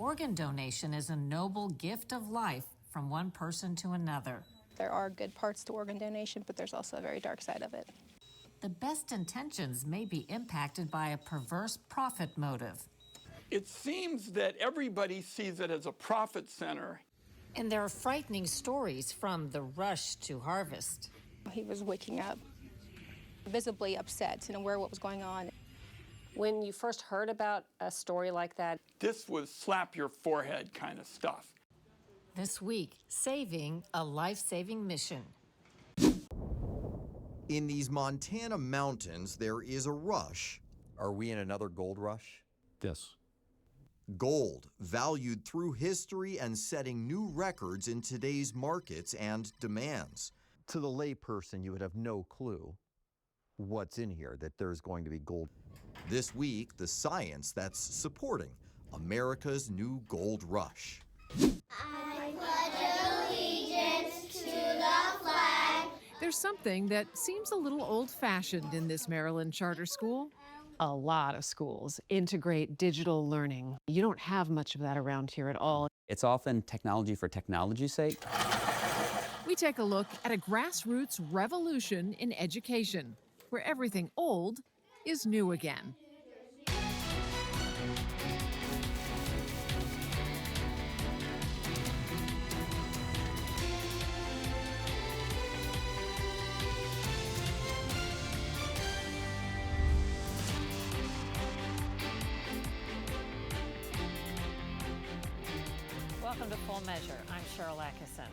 Organ donation is a noble gift of life from one person to another. There are good parts to organ donation, but there's also a very dark side of it. The best intentions may be impacted by a perverse profit motive. It seems that everybody sees it as a profit center. And there are frightening stories from the rush to harvest. He was waking up visibly upset and aware of what was going on. When you first heard about a story like that, This was slap your forehead kind of stuff. This week, saving a life-saving mission. In these Montana mountains, there is a rush. Are we in another gold rush? Yes. Gold, valued through history and setting new records in today's markets and demands. To the layperson, you would have no clue what's in here, that there's going to be gold. This week, the science that's supporting America's new gold rush. I pledge allegiance to the flag. There's something that seems a little old-fashioned in this Maryland charter school. a lot of schools integrate digital learning. You don't have much of that around here at all. It's often technology for technology's sake. We take a look at a grassroots revolution in education, where everything old is new again. Welcome to Full Measure. I'm Sharyl Attkisson.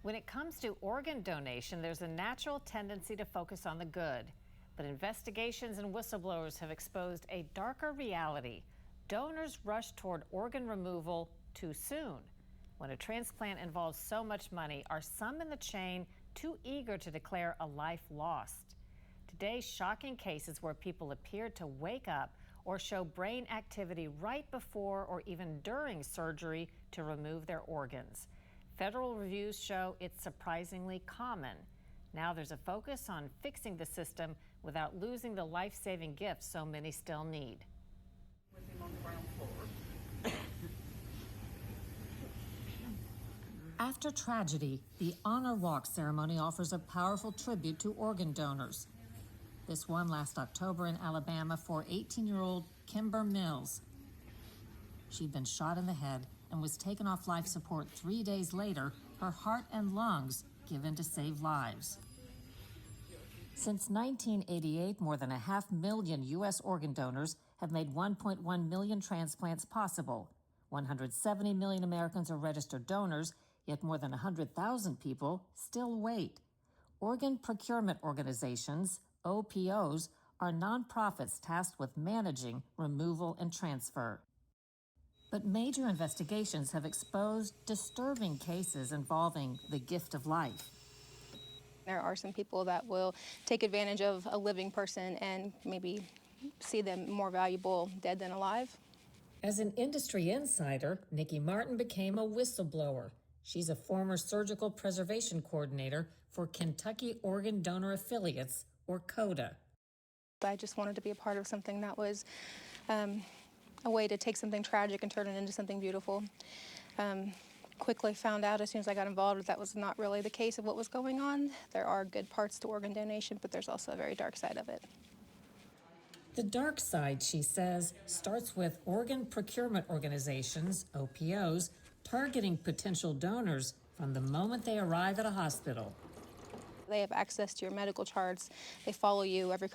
When it comes to organ donation, there's a natural tendency to focus on the good. But investigations and whistleblowers have exposed a darker reality. Donors rush toward organ removal too soon. When a transplant involves so much money, are some in the chain too eager to declare a life lost? Today's shocking cases where people appeared to wake up or show brain activity right before or even during surgery to remove their organs. Federal reviews show it's surprisingly common. Now there's a focus on fixing the system without losing the life-saving gifts so many still need. After tragedy, the Honor Walk ceremony offers a powerful tribute to organ donors. This one last October in Alabama for 18-year-old Kimber Mills. She'd been shot in the head and was taken off life support 3 days later, her heart and lungs given to save lives. Since 1988, more than 500,000 U.S. organ donors have made 1.1 million transplants possible. 170 million Americans are registered donors, yet more than 100,000 people still wait. Organ procurement organizations, OPOs, are nonprofits tasked with managing removal and transfer. But major investigations have exposed disturbing cases involving the gift of life. There are some people that will take advantage of a living person and maybe see them more valuable dead than alive. As an industry insider, Nikki Martin became a whistleblower. She's a former surgical preservation coordinator for Kentucky Organ Donor Affiliates, or CODA. I just wanted to be a part of something that was a way to take something tragic and turn it into something beautiful. Quickly found out as soon as I got involved that was not really the case of what was going on. There are good parts to organ donation, but there's also a very dark side of it. The dark side, she says, starts with organ procurement organizations, OPOs, targeting potential donors from the moment they arrive at a hospital. They have access to your medical charts. They follow you every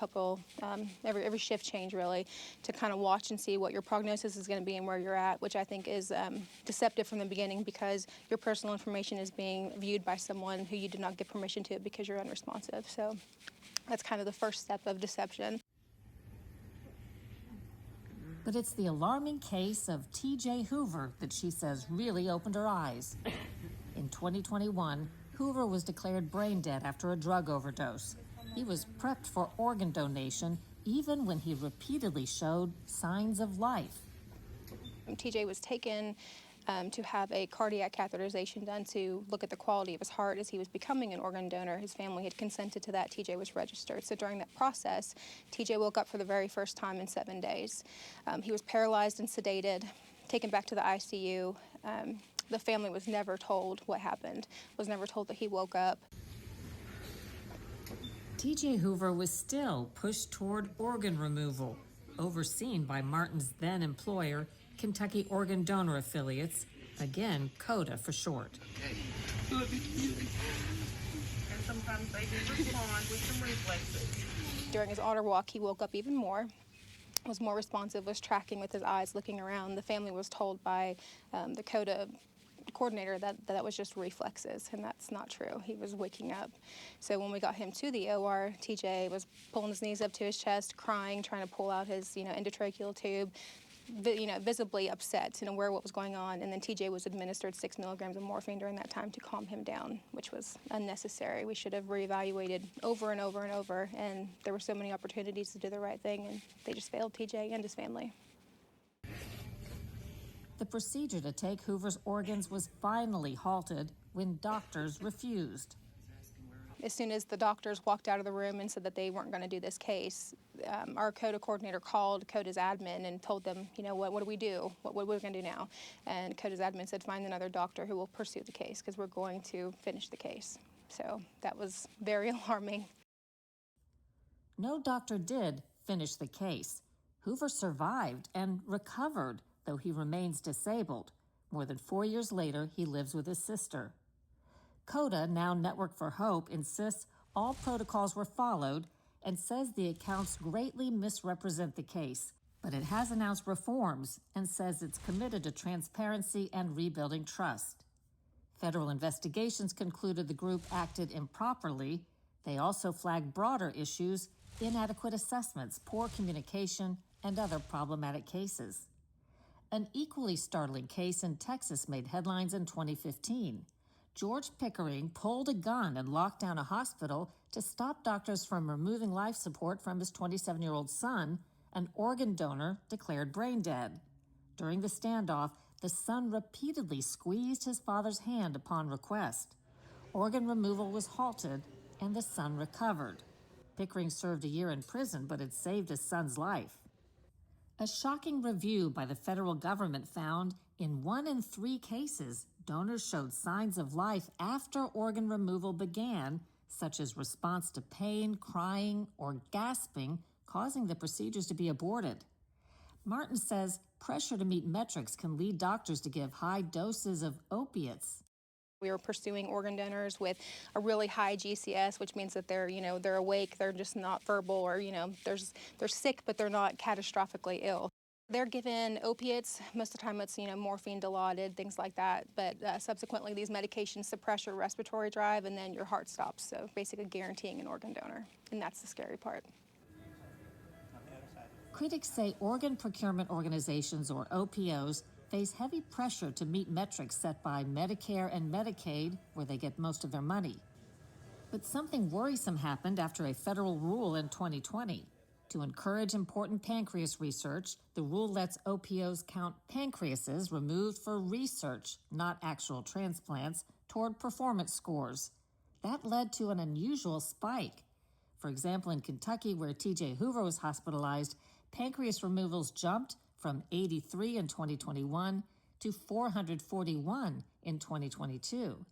every shift change, really, to kind of watch and see what your prognosis is going to be and where you're at, which I think is deceptive from the beginning because your personal information is being viewed by someone who you did not give permission to because you're unresponsive. So that's kind of the first step of deception. But it's the alarming case of T.J. Hoover that she says really opened her eyes. In 2021, Hoover was declared brain dead after a drug overdose. He was prepped for organ donation even when he repeatedly showed signs of life. TJ was taken to have a cardiac catheterization done to look at the quality of his heart as he was becoming an organ donor. His family had consented to that. TJ was registered. So during that process, TJ woke up for the very first time in 7 days. He was paralyzed and sedated. taken back to the ICU. The family was never told what happened, was never told that he woke up. T.J. Hoover was still pushed toward organ removal, overseen by Martin's then employer, Kentucky Organ Donor Affiliates, again, CODA for short. And sometimes they do respond with some reflexes. During his honor walk, he woke up even more, was more responsive, was tracking with his eyes, looking around. The family was told by the CODA coordinator that was just reflexes, and that's not true. He was waking up. So when we got him to the OR, TJ was pulling his knees up to his chest, crying, trying to pull out his endotracheal tube, visibly upset and aware of what was going on. And then TJ was administered 6 milligrams of morphine during that time to calm him down, which was unnecessary. We should have reevaluated over and over and over, and there were so many opportunities to do the right thing, and they just failed TJ and his family. The procedure to take Hoover's organs was finally halted when doctors refused. As soon as the doctors walked out of the room and said that they weren't going to do this case, our CODA coordinator called CODA's admin and told them, what do we do? What are we going to do now? And CODA's admin said, find another doctor who will pursue the case because we're going to finish the case. So that was very alarming. No doctor did finish the case. Hoover survived and recovered, though he remains disabled. More than 4 years later, he lives with his sister. CODA, now Network for Hope, insists all protocols were followed and says the accounts greatly misrepresent the case, but it has announced reforms and says it's committed to transparency and rebuilding trust. Federal investigations concluded the group acted improperly. They also flagged broader issues, inadequate assessments, poor communication, and other problematic cases. An equally startling case in Texas made headlines in 2015. George Pickering pulled a gun and locked down a hospital to stop doctors from removing life support from his 27-year-old son, an organ donor declared brain dead. During the standoff, the son repeatedly squeezed his father's hand upon request. Organ removal was halted, and the son recovered. Pickering served a year in prison, but had saved his son's life. A shocking review by the federal government found in 1 in 3 cases, donors showed signs of life after organ removal began, such as response to pain, crying, or gasping, causing the procedures to be aborted. Martin says pressure to meet metrics can lead doctors to give high doses of opiates. We were pursuing organ donors with a really high GCS, which means that they're awake, they're just not verbal, or they're sick, but they're not catastrophically ill. They're given opiates. Most of the time it's morphine, Dilaudid, things like that. But subsequently these medications suppress your respiratory drive, and then your heart stops. So basically guaranteeing an organ donor, and that's the scary part. Critics say organ procurement organizations, or OPOs, face heavy pressure to meet metrics set by Medicare and Medicaid, where they get most of their money. But something worrisome happened after a federal rule in 2020. To encourage important pancreas research, the rule lets OPOs count pancreases removed for research, not actual transplants, toward performance scores. That led to an unusual spike. For example, in Kentucky, where T.J. Hoover was hospitalized, pancreas removals jumped from 83 in 2021 to 441 in 2022.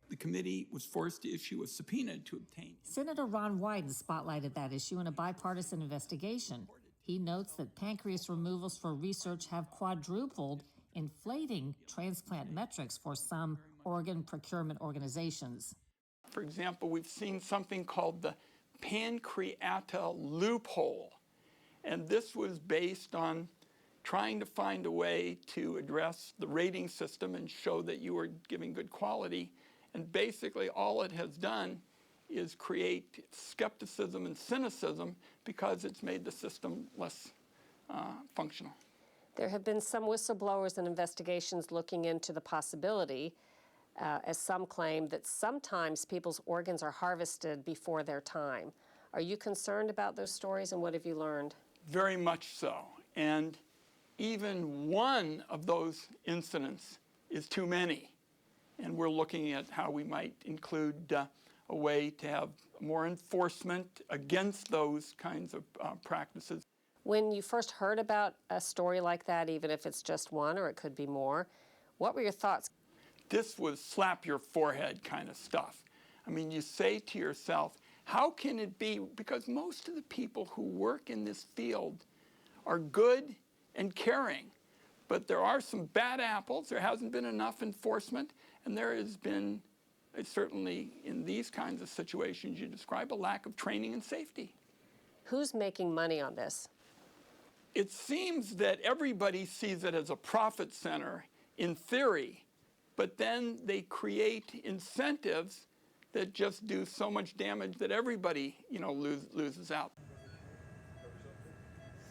The committee was forced to issue a subpoena to obtain. Senator Ron Wyden spotlighted that issue in a bipartisan investigation. He notes that pancreas removals for research have quadrupled, inflating transplant metrics for some organ procurement organizations. For example, we've seen something called the pancreata loophole, and this was based on trying to find a way to address the rating system and show that you were giving good quality. And basically all it has done is create skepticism and cynicism because it's made the system less functional. There have been some whistleblowers and investigations looking into the possibility, as some claim, that sometimes people's organs are harvested before their time. Are you concerned about those stories, and what have you learned? Very much so. And even one of those incidents is too many. And we're looking at how we might include a way to have more enforcement against those kinds of practices. When you first heard about a story like that, even if it's just one or it could be more, what were your thoughts? This was slap your forehead kind of stuff. I mean, you say to yourself, how can it be? Because most of the people who work in this field are good and caring, but there are some bad apples. There hasn't been enough enforcement, and there has been, certainly in these kinds of situations you describe, a lack of training and safety. Who's making money on this? It seems that everybody sees it as a profit center in theory, but then they create incentives that just do so much damage that everybody, loses out.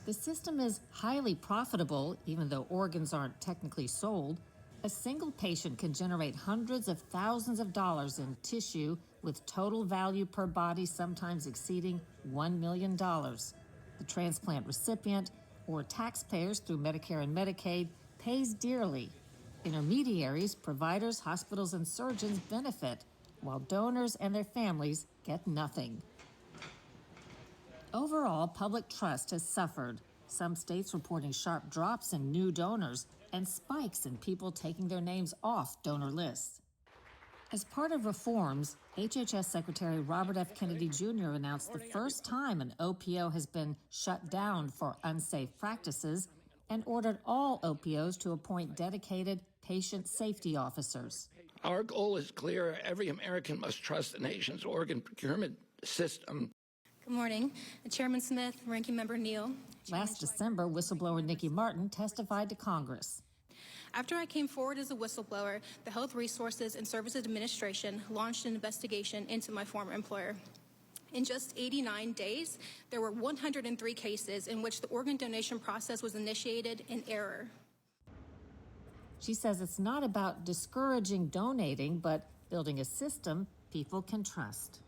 The system is highly profitable, even though organs aren't technically sold. A single patient can generate hundreds of thousands of dollars in tissue, with total value per body sometimes exceeding $1 million. The transplant recipient, or taxpayers through Medicare and Medicaid, pays dearly. Intermediaries, providers, hospitals, and surgeons benefit, while donors and their families get nothing. Overall, public trust has suffered, some states reporting sharp drops in new donors and spikes in people taking their names off donor lists. As part of reforms, HHS Secretary Robert F. Kennedy Jr. announced the first time an OPO has been shut down for unsafe practices and ordered all OPOs to appoint dedicated patient safety officers. Our goal is clear. Every American must trust the nation's organ procurement system. Good morning. Chairman Smith, Ranking Member Neal. Last December, whistleblower Nikki Martin testified to Congress. After I came forward as a whistleblower, the Health Resources and Services Administration launched an investigation into my former employer. In just 89 days, there were 103 cases in which the organ donation process was initiated in error. She says it's not about discouraging donating, but building a system people can trust.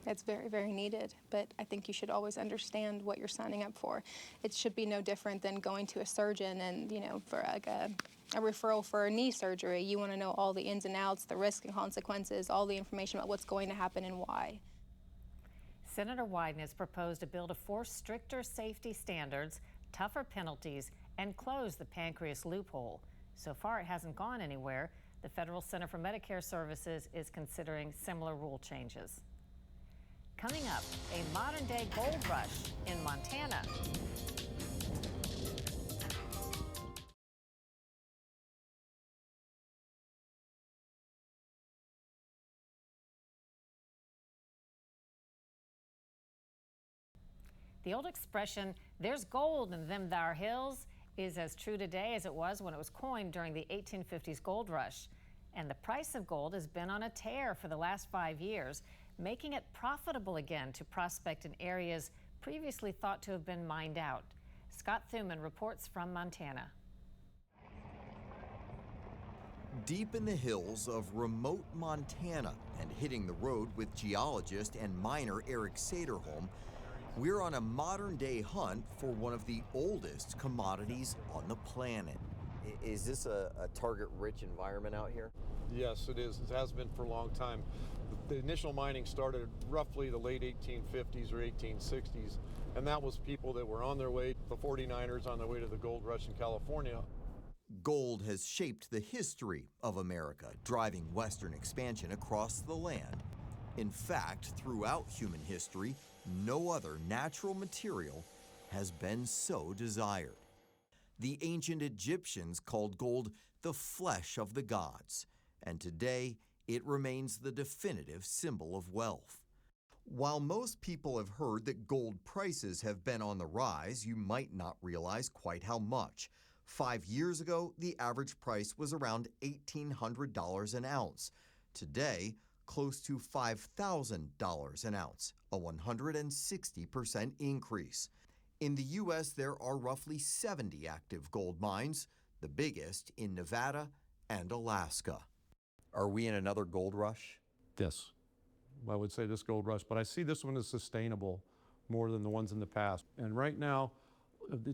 It's very, very needed, but I think you should always understand what you're signing up for. It should be no different than going to a surgeon and, for like a referral for a knee surgery. You want to know all the ins and outs, the risks and consequences, all the information about what's going to happen and why. Senator Wyden has proposed a bill to force stricter safety standards, tougher penalties, and close the pancreas loophole. So far, it hasn't gone anywhere. The Federal Center for Medicare Services is considering similar rule changes. Coming up, a modern-day gold rush in Montana. The old expression, "there's gold in them thar hills," is as true today as it was when it was coined during the 1850s gold rush. And the price of gold has been on a tear for the last 5 years, making it profitable again to prospect in areas previously thought to have been mined out. Scott Thuman reports from Montana. Deep in the hills of remote Montana and hitting the road with geologist and miner Eric Saderholm, we're on a modern-day hunt for one of the oldest commodities on the planet. Is this a target-rich environment out here? Yes, it is. It has been for a long time. The initial mining started roughly the late 1850s or 1860s, and that was people that were on their way, the 49ers on their way to the gold rush in California. Gold has shaped the history of America, driving Western expansion across the land. In fact, throughout human history, no other natural material has been so desired. The ancient Egyptians called gold the flesh of the gods, and today it remains the definitive symbol of wealth. While most people have heard that gold prices have been on the rise, you might not realize quite how much. 5 years ago, the average price was around $1,800 an ounce. Today, close to $5,000 an ounce, a 160% increase. In the U.S., there are roughly 70 active gold mines, the biggest in Nevada and Alaska. Are we in another gold rush? Yes, I would say this gold rush, but I see this one as sustainable more than the ones in the past. And right now,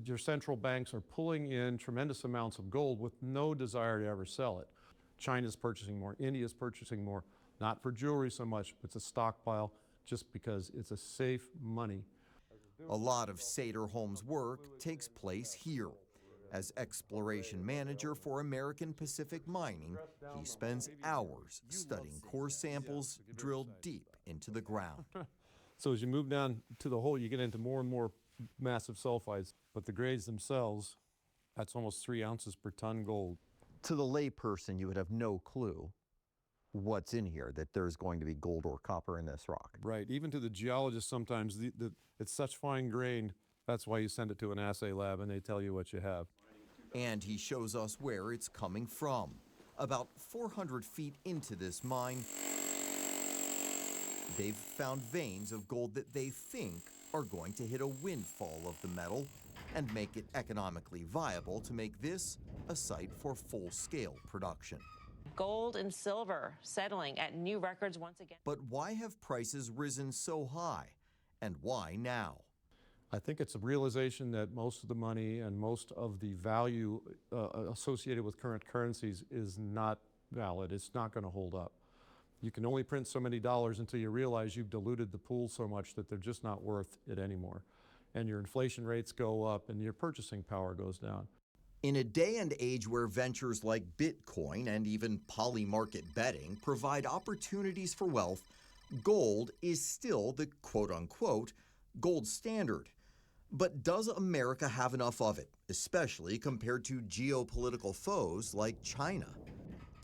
your central banks are pulling in tremendous amounts of gold with no desire to ever sell it. China's purchasing more, India's purchasing more, not for jewelry so much, but it's a stockpile just because it's a safe money. A lot of Sater-Holmes' work takes place here. As exploration manager for American Pacific Mining, he spends hours studying core samples drilled deep into the ground. So as you move down to the hole, you get into more and more massive sulfides, but the grades themselves, that's almost 3 ounces per ton gold. To the lay person, you would have no clue what's in here, that there's going to be gold or copper in this rock. Right, even to the geologist sometimes, it's such fine grained, that's why you send it to an assay lab and they tell you what you have. And he shows us where it's coming from. About 400 feet into this mine, they've found veins of gold that they think are going to hit a windfall of the metal and make it economically viable to make this a site for full-scale production. Gold and silver settling at new records once again. But why have prices risen so high, and why now? I think it's a realization that most of the money and most of the value associated with current currencies is not valid. It's not going to hold up. You can only print so many dollars until you realize you've diluted the pool so much that they're just not worth it anymore. And your inflation rates go up and your purchasing power goes down. In a day and age where ventures like Bitcoin and even polymarket betting provide opportunities for wealth, gold is still the quote-unquote gold standard. But does America have enough of it, especially compared to geopolitical foes like China?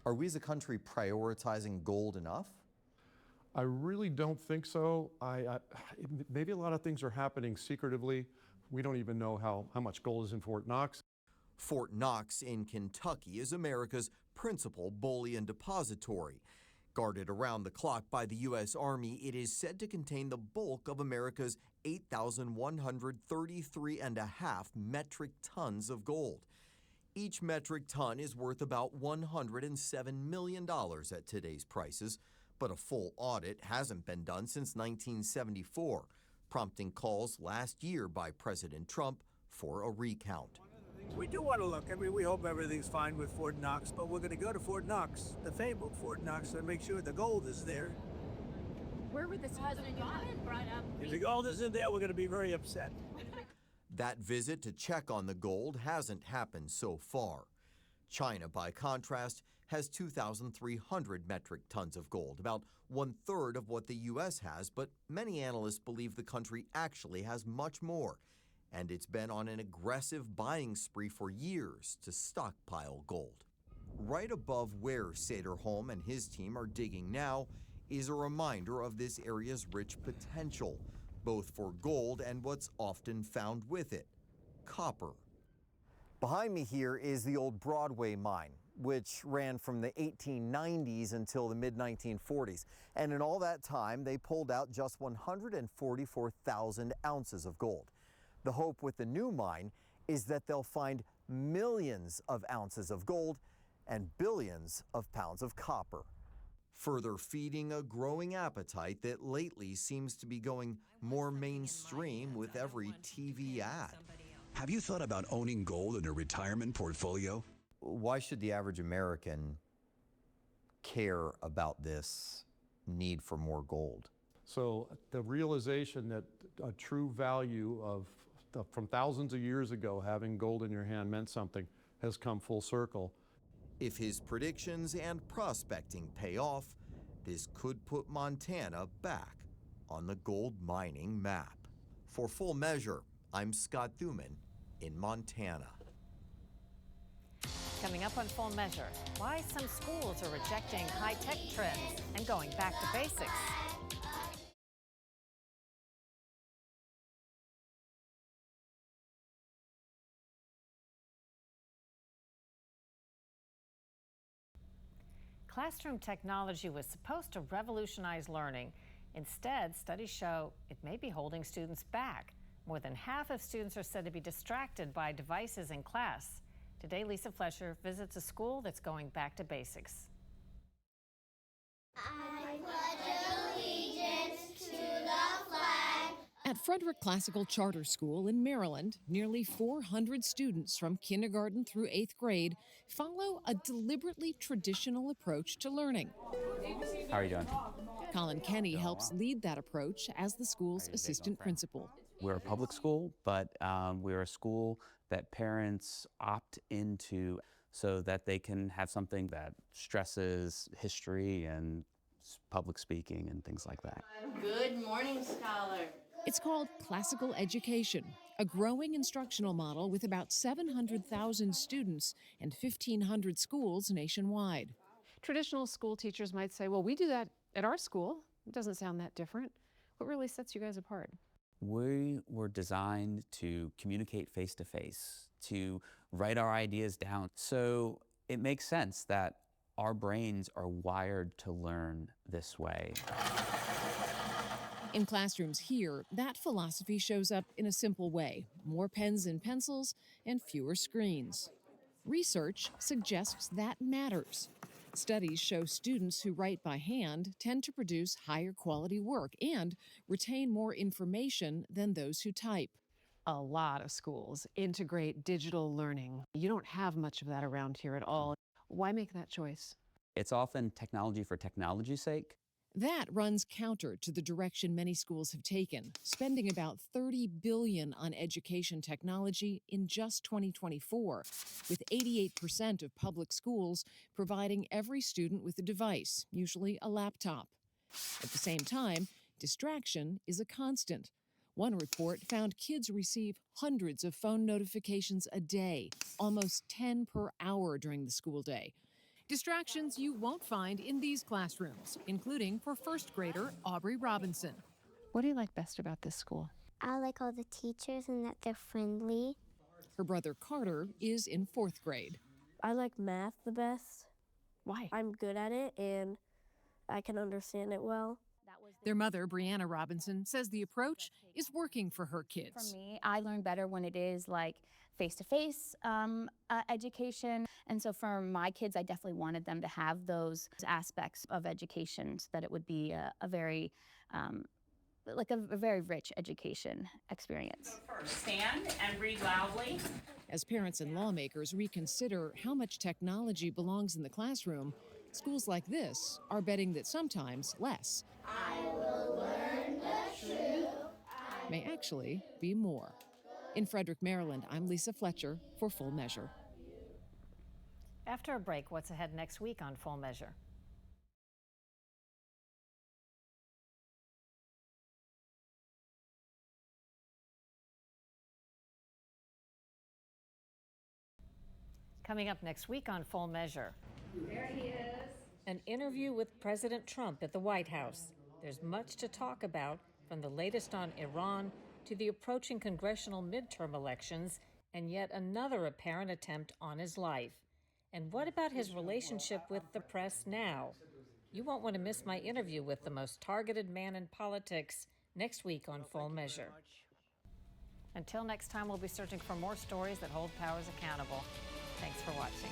Are we as a country prioritizing gold enough? I really don't think so. Maybe a lot of things are happening secretively. We don't even know how much gold is in Fort Knox. Fort Knox in Kentucky is America's principal bullion depository. Guarded around the clock by the U.S. Army, it is said to contain the bulk of America's 8,133.5 metric tons of gold. Each metric ton is worth about $107 million at today's prices, but a full audit hasn't been done since 1974, prompting calls last year by President Trump for a recount. We do want to look. We hope everything's fine with Fort Knox, but we're going to go to Fort Knox, the fabled Fort Knox, and make sure the gold is there. Where would this husband brought up? If the gold isn't there, we're going to be very upset. That visit to check on the gold hasn't happened so far. China, by contrast, has 2,300 metric tons of gold, about 1/3 of what the U.S. has, but many analysts believe the country actually has much more, and it's been on an aggressive buying spree for years to stockpile gold. Right above where Sater-Holmes and his team are digging now is a reminder of this area's rich potential, both for gold and what's often found with it, copper. Behind me here is the old Broadway mine, which ran from the 1890s until the mid-1940s. And in all that time, they pulled out just 144,000 ounces of gold. The hope with the new mine is that they'll find millions of ounces of gold and billions of pounds of copper, further feeding a growing appetite that lately seems to be going more mainstream with every TV ad. Have you thought about owning gold in a retirement portfolio? Why should the average American care about this need for more gold? So the realization that a true value of from thousands of years ago, having gold in your hand meant something, has come full circle. If his predictions and prospecting pay off, this could put Montana back on the gold mining map. For Full Measure, I'm Scott Thuman in Montana. Coming up on Full Measure, why some schools are rejecting high-tech trends and going back to basics. Classroom technology was supposed to revolutionize learning. Instead, studies show it may be holding students back. More than half of students are said to be distracted by devices in class. Today, Lisa Flesher visits a school that's going back to basics. I pledge allegiance to the flag. At Frederick Classical Charter School in Maryland, nearly 400 students from kindergarten through 8th grade follow a deliberately traditional approach to learning. How are you doing? Colin Kenny helps lead that approach as the school's assistant principal. We're a public school, but we're a school that parents opt into so that they can have something that stresses history and public speaking and things like that. Good morning, scholar. It's called classical education, a growing instructional model with about 700,000 students and 1,500 schools nationwide. Traditional school teachers might say, well, we do that at our school. It doesn't sound that different. What really sets you guys apart? We were designed to communicate face-to-face, to write our ideas down. So it makes sense that our brains are wired to learn this way. In classrooms here, that philosophy shows up in a simple way: more pens and pencils and fewer screens. Research suggests that matters. Studies show students who write by hand tend to produce higher quality work and retain more information than those who type. A lot of schools integrate digital learning. You don't have much of that around here at all. Why make that choice? It's often technology for technology's sake. That runs counter to the direction many schools have taken, spending about $30 billion on education technology in just 2024, with 88% of public schools providing every student with a device, usually a laptop. At the same time, distraction is a constant. One report found kids receive hundreds of phone notifications a day, almost 10 per hour during the school day. Distractions you won't find in these classrooms, including for first grader Aubrey Robinson. What do you like best about this school? I like all the teachers and that they're friendly. Her brother Carter is in fourth grade. I like math the best. Why? I'm good at it and I can understand it well. Their mother, Brianna Robinson, says the approach is working for her kids. For me, I learn better when it is like face-to-face education. And so for my kids, I definitely wanted them to have those aspects of education so that it would be a very rich education experience. So first, stand and read loudly. As parents and lawmakers reconsider how much technology belongs in the classroom, schools like this are betting that sometimes less I will learn the truth. may actually be more. In Frederick, Maryland, I'm Lisa Fletcher for Full Measure. After a break, what's ahead next week on Full Measure? Coming up next week on Full Measure. There he is. An interview with President Trump at the White House. There's much to talk about, from the latest on Iran to the approaching congressional midterm elections and yet another apparent attempt on his life. And what about his relationship with the press now? You won't want to miss my interview with the most targeted man in politics next week on Full Measure. Until next time, we'll be searching for more stories that hold powers accountable. Thanks for watching.